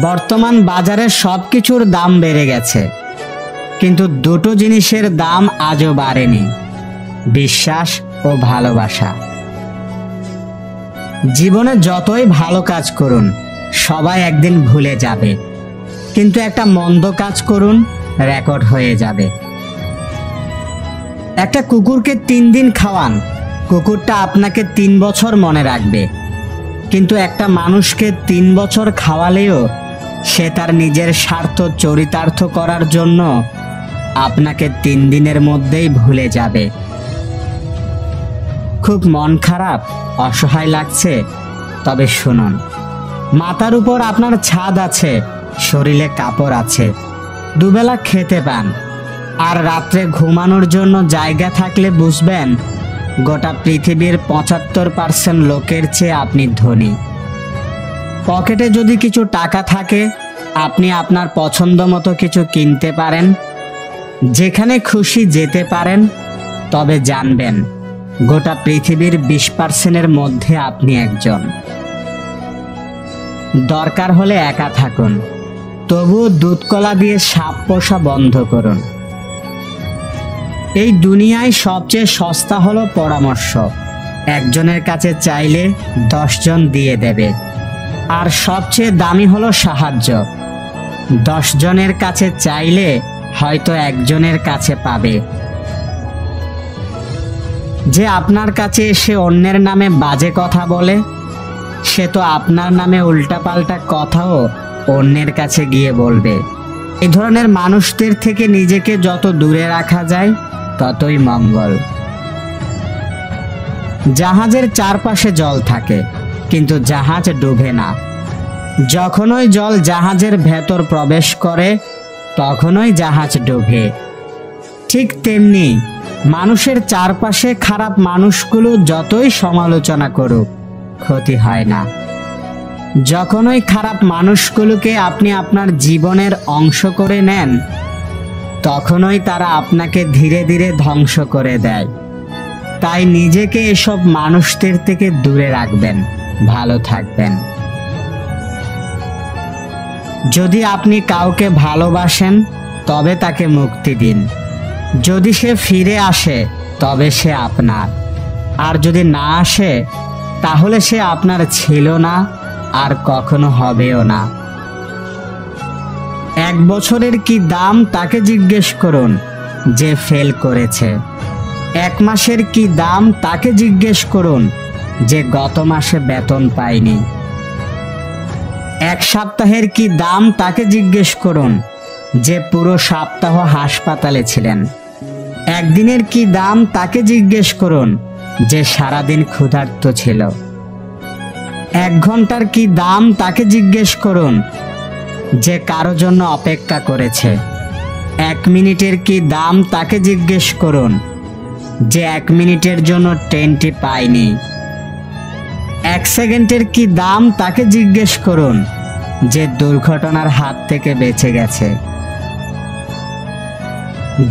বর্তমান বাজারে সবকিছুর দাম বেড়ে গেছে, কিন্তু দুটো জিনিসের দাম আজও বাড়েনি, বিশ্বাস ও ভালোবাসা। জীবনে যতই ভালো কাজ করুন সবাই একদিন ভুলে যাবে, কিন্তু একটা মন্দ কাজ করুন রেকর্ড হয়ে যাবে। একটা কুকুরকে 3 দিন খাওয়ান, কুকুরটা আপনাকে 3 বছর মনে রাখবে, কিন্তু একটা মানুষকে 3 বছর খাওয়ালেও সে তার নিজের স্বার্থ চরিতার্থ করার জন্য আপনাকে 3 দিনের মধ্যেই ভুলে যাবে। খুব মন খারাপ, অসহায় লাগছে? তবে শুনুন, মাথার উপর আপনার ছাদ আছে, শরীরে কাপড় আছে, দুবেলা খেতে পান, আর রাত্রে ঘুমানোর জন্য জায়গা থাকলে বুঝবেন গোটা পৃথিবীর 75% লোকের চেয়ে আপনি ধনী। পকেটে যদি কিছু টাকা থাকে, আপনি আপনার পছন্দ মতো কিছু কিনতে পারেন, যেখানে খুশি যেতে পারেন, তবে জানবেন গোটা পৃথিবীর 20%-এর মধ্যে আপনি একজন। দরকার হলে একা থাকুন, তবুও দুধকলা দিয়ে সাপ পোষা বন্ধ করুন। এই দুনিয়ায় সবচেয়ে সস্তা হলো পরামর্শ। একজনের কাছে চাইলে 10 জন দিয়ে দেবে। আর সবচেয়ে দামি হলো সাহায্য। 10 জনের কাছে চাইলে হয়তো একজনের কাছে পাবে। যে আপনার কাছে এসে অন্যের নামে বাজে কথা বলে, সে তো আপনার নামে উল্টাপাল্টা কথাও অন্যের কাছে গিয়ে বলবে। এই ধরনের মানুষদের থেকে নিজেকে যত দূরে রাখা যায় ততই মঙ্গল। জাহাজের চারপাশে জল থাকে, কিন্তু জাহাজ ডুবে না। যখনই জল জাহাজের ভেতর প্রবেশ করে তখনই জাহাজ ডুবে। ঠিক তেমনি মানুষের চারপাশে খারাপ মানুষগুলো যতই সমালোচনা করুক ক্ষতি হয় না। যখনই খারাপ মানুষগুলোকে আপনি আপনার জীবনের অংশ করে নেন, তখনই তারা আপনাকে ধীরে ধীরে ধ্বংস করে দেয়। তাই নিজেকে এসব মানুষদের থেকে দূরে রাখবেন, ভালো থাকবেন। যদি আপনি কাউকে ভালোবাসেন তবে তাকে মুক্তি দিন। যদি সে ফিরে আসে তবে সে আপনার, আর যদি না আসে তাহলে সে আপনার ছিল না, আর কখনো হবেও না। 1 বছরের কি দাম তাকে জিজ্ঞেস করুন যে ফেল করেছে। 1 মাসের কি দাম তাকে জিজ্ঞেস করুন যে গত মাসে বেতন পায়নি। 1 সপ্তাহের কি দাম তাকে জিজ্ঞেস করুন যে পুরো সপ্তাহ হাসপাতালে ছিলেন। 1 দিনের কি দাম তাকে জিজ্ঞেস করুন যে সারাদিন ক্ষুধার্ত ছিল। 1 ঘন্টার কি দাম তাকে জিজ্ঞেস করুন যে কারো জন্য অপেক্ষা করেছে। 1 মিনিটের কি দাম তাকে জিজ্ঞেস করুন যে 1 মিনিটের জন্য ট্রেনটি পায়নি। 1 সেকেন্ডের কি দাম তাকে জিজ্ঞেস করুন যে দুর্ঘটনার হাত থেকে বেঁচে গেছে।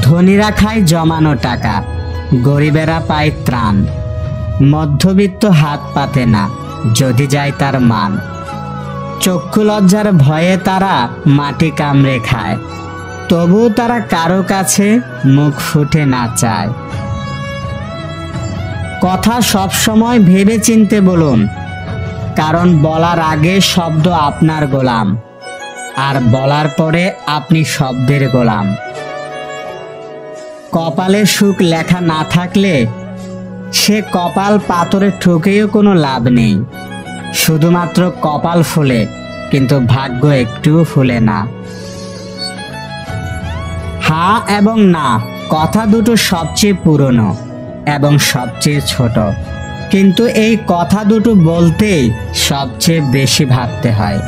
ধনীরা খায় জমানো টাকা, গরিবেরা পায় ত্রাণ। মধ্যবিত্ত হাত পাতে না যদি যায় তার মান। চক্ষু লজ্জার ভয়ে তারা মাটি কামড়ে খায়, তবুও তারা কারো কাছে মুখ ফুটে না চায়। কথা সবসময় ভেবে চিনতে বলুন, কারণ বলার আগে শব্দ আপনার গোলাম, আর বলার পরে আপনি শব্দের গোলাম। কপালে সুখ লেখা না থাকলে সে কপাল পাথরে ঠুকেও কোনো লাভ নেই। শুধুমাত্র কপাল ফুলে, কিন্তু ভাগ্য একটুও ফুলে না। হ্যাঁ এবং না কথা দুটো সবচেয়ে পুরনো এবং সবচেয়ে ছোট, কিন্তু এই কথা দুটো বলতেই সবচেয়ে বেশি ভাবতে হয়।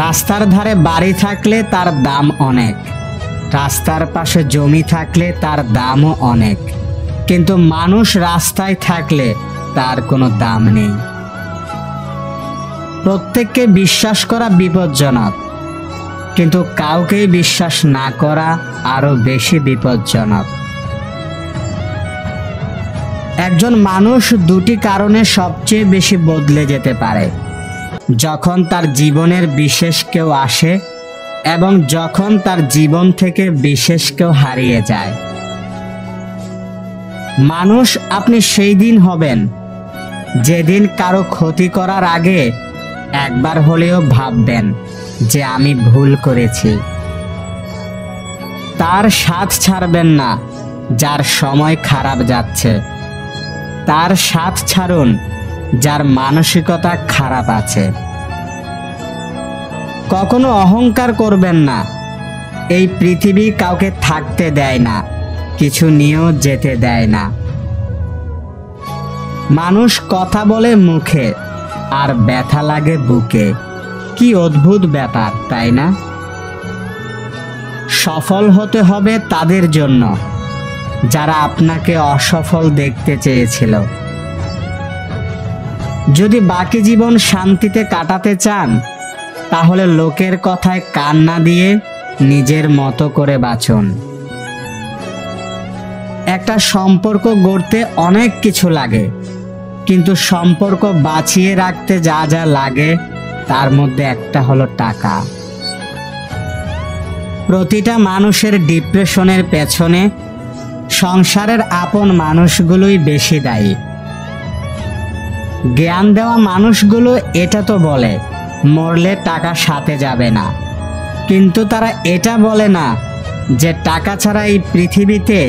রাস্তার ধারে বাড়ি থাকলে তার দাম অনেক, রাস্তার পাশে জমি থাকলে তার দামও অনেক, কিন্তু মানুষ রাস্তায় থাকলে তার কোনো দাম নেই। প্রত্যেককে বিশ্বাস করা বিপজ্জনক, কিন্তু কাউকেই বিশ্বাস না করা আরো বেশি বিপজ্জনক। একজন মানুষ 2টি কারণে সবচেয়ে বেশি বদলে যেতে পারে। যখন তার জীবনের বিশেষ কেউ আসে এবং যখন তার জীবন থেকে বিশেষ কেউ হারিয়ে যায়। মানুষ আপনি সেই দিন হবেন যেদিন কারো ক্ষতি করার আগে একবার হলেও ভাববেন যে আমি ভুল করেছি। তার সাথ ছাড়বেন না যার সময় খারাপ যাচ্ছে, তার সাথ ছাড়ুন যার মানসিকতা খারাপ আছে। কখনো অহংকার করবেন না। এই পৃথিবী কাউকে থাকতে দেয় না, কিছু নিয়েও যেতে দেয় না। মানুষ কথা বলে মুখে আর ব্যথা লাগে বুকে। কি অদ্ভুত ব্যাপার, তাই না? সফল হতে হবে তাদের জন্য যারা আপনাকে অসফল দেখতে চেয়েছিল। যদি বাকি জীবন শান্তিতে কাটাতে চান তাহলে লোকের কথায় কান না দিয়ে নিজের মতো করে বাঁচুন। একটা সম্পর্ক গড়তে অনেক কিছু লাগে, কিন্তু সম্পর্ক বাঁচিয়ে রাখতে যা যা লাগে তার মধ্যে একটা হলো টাকা। প্রতিটা মানুষের ডিপ্রেশনের পেছনে সংসারের আপন মানুষগুলোই বেশি দায়ী। জ্ঞান দেওয়া মানুষগুলো এটা তো বলে মরলে টাকা সাথে যাবে না, কিন্তু তারা এটা বলে না যে টাকা ছাড়া এই পৃথিবীতে